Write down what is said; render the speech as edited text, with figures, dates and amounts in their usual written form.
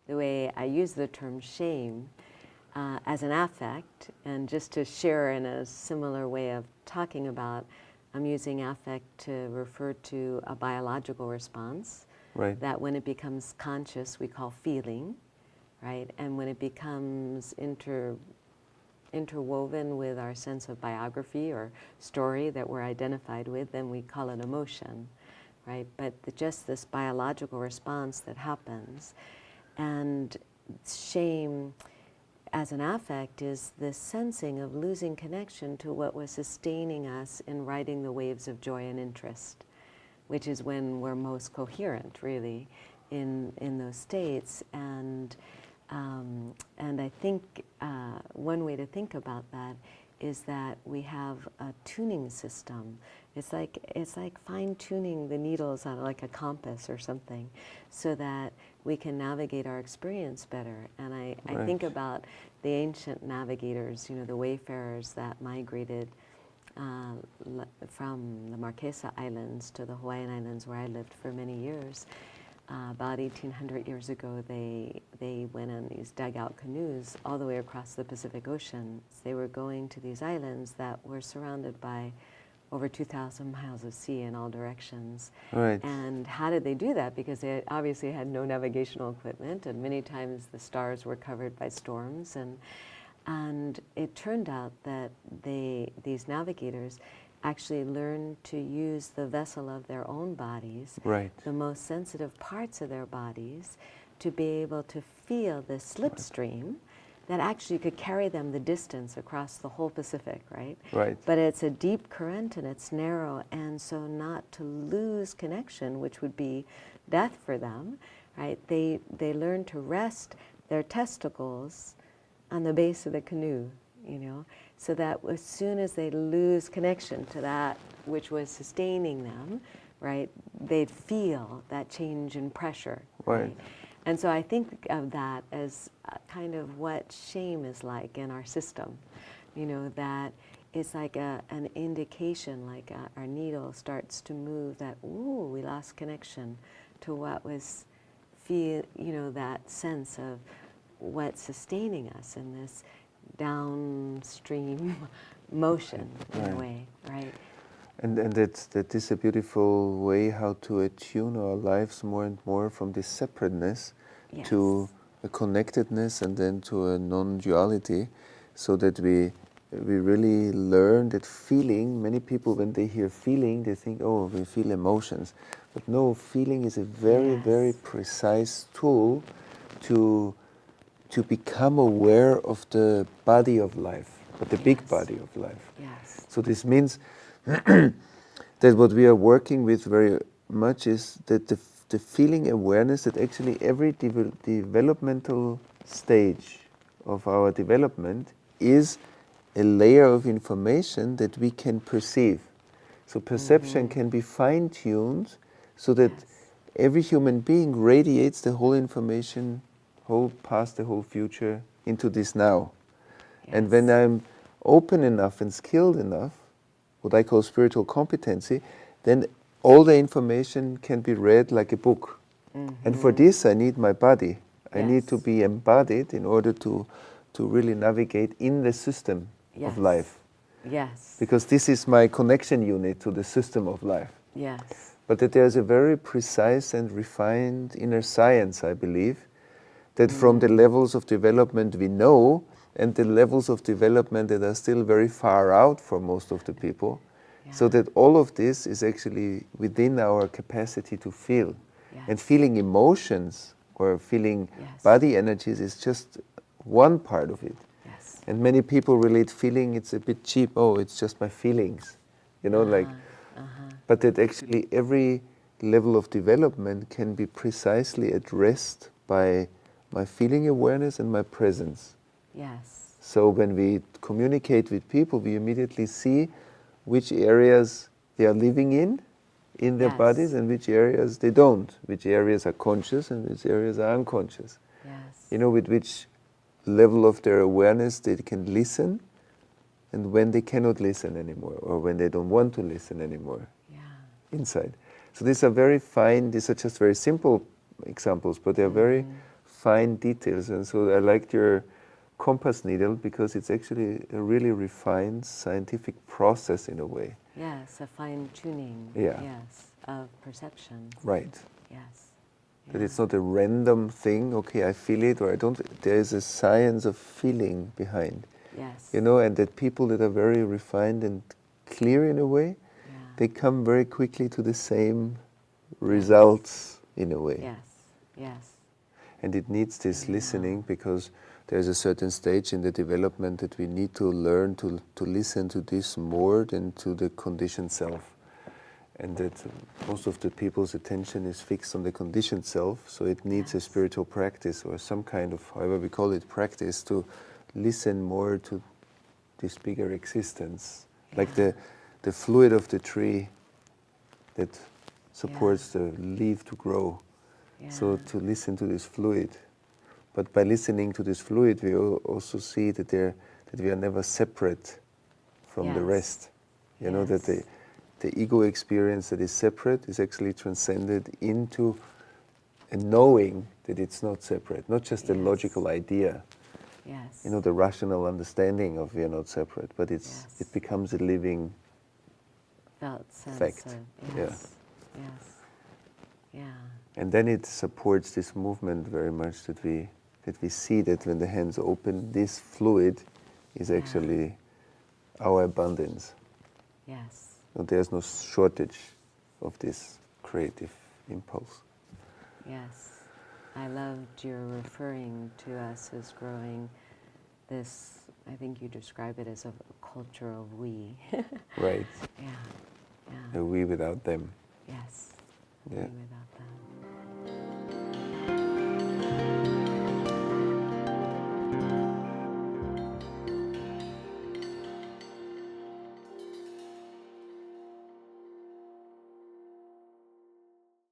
the way I use the term shame as an affect, and just to share in a similar way of talking about, I'm using affect to refer to a biological response. Right. That when it becomes conscious, we call feeling, right? And when it becomes interwoven with our sense of biography or story that we're identified with, then we call it emotion, right? But just this biological response that happens. And shame as an affect is this sensing of losing connection to what was sustaining us in riding the waves of joy and interest, which is when we're most coherent, really, in those states. And I think one way to think about that is that we have a tuning system. It's like fine-tuning the needles on like a compass or something, so that we can navigate our experience better. And I think about the ancient navigators, the wayfarers that migrated from the Marquesa Islands to the Hawaiian Islands, where I lived for many years. About 1,800 years ago, they went on these dugout canoes all the way across the Pacific Ocean. They were going to these islands that were surrounded by over 2,000 miles of sea in all directions. Right. And how did they do that? Because they obviously had no navigational equipment, and many times the stars were covered by storms. And it turned out that these navigators actually learned to use the vessel of their own bodies, Right. the most sensitive parts of their bodies, to be able to feel the slipstream that actually could carry them the distance across the whole Pacific, right? Right. But it's a deep current and it's narrow, and so not to lose connection, which would be death for them, right? They learn to rest their testicles on the base of the canoe, so that as soon as they lose connection to that which was sustaining them, right, they'd feel that change in pressure, right? And so I think of that as kind of what shame is like in our system, that it's like an indication, like our needle starts to move, that, ooh, we lost connection to what was, that sense of what's sustaining us in this downstream motion, in a way, right? And that is a beautiful way how to attune our lives more and more from this separateness to a connectedness, and then to a non-duality, so that we really learn that feeling. Many people, when they hear feeling, they think, oh, we feel emotions. But no, feeling is a very, very precise tool to become aware of the body of life, but the big body of life. Yes. So this means that what we are working with very much is that the feeling awareness, that actually every developmental stage of our development is a layer of information that we can perceive. So perception can be fine-tuned so that every human being radiates the whole information, whole past, the whole future, into this now. And when I'm open enough and skilled enough, what I call spiritual competency, then all the information can be read like a book. And for this, I need my body. I need to be embodied in order to really navigate in the system of life. Yes. Because this is my connection unit to the system of life. Yes. But that there's a very precise and refined inner science, I believe, that from the levels of development we know, and the levels of development that are still very far out for most of the people, so that all of this is actually within our capacity to feel. And feeling emotions or feeling body energies is just one part of it. And many people relate feeling, it's a bit cheap, oh, it's just my feelings, but that actually every level of development can be precisely addressed by my feeling awareness and my presence. Yes. So when we communicate with people, we immediately see which areas they are living in their bodies, and which areas they don't, which areas are conscious and which areas are unconscious. With which level of their awareness they can listen, and when they cannot listen anymore, or when they don't want to listen anymore inside. So these are very fine, these are just very simple examples, but they're very fine details. And so I liked your compass needle because it's actually a really refined scientific process in a way. Yes, a fine tuning. Yeah. Yes, of perception. Right. Yes. That Yeah. it's not a random thing, okay, I feel it or I don't. There is a science of feeling behind. Yes. You know, and that people that are very refined and clear in a way, Yeah. they come very quickly to the same results in a way. Yes. Yes. And it needs this Very listening well. because there's a certain stage in the development that we need to learn to listen to this more than to the conditioned self. And that most of the people's attention is fixed on the conditioned self, so it needs a Yes. spiritual practice or some kind of, however we call it, practice to listen more to this bigger existence. Like Yeah. the fluid of the tree that supports the leaf to grow. Yeah. So to listen to this fluid. But by listening to this fluid, we also see that we are never separate from the Yes. rest. You know, that Yes. the ego experience that is separate is actually transcended into a knowing that it's not separate, not just a Yes. logical idea, Yes. you know, the rational understanding of we are not separate, but Yes. it becomes a living Felt sense fact. of Yeah. yes. Yes. Yeah. And then it supports this movement very much that we see that when the hands open, this fluid is Yeah. actually our abundance. Yes. So there's no shortage of this creative impulse. Yes. I loved your referring to us as growing this, I think you describe it as a culture of we. Right. Yeah. Yeah. A we without them. Yes. Yeah. We without them.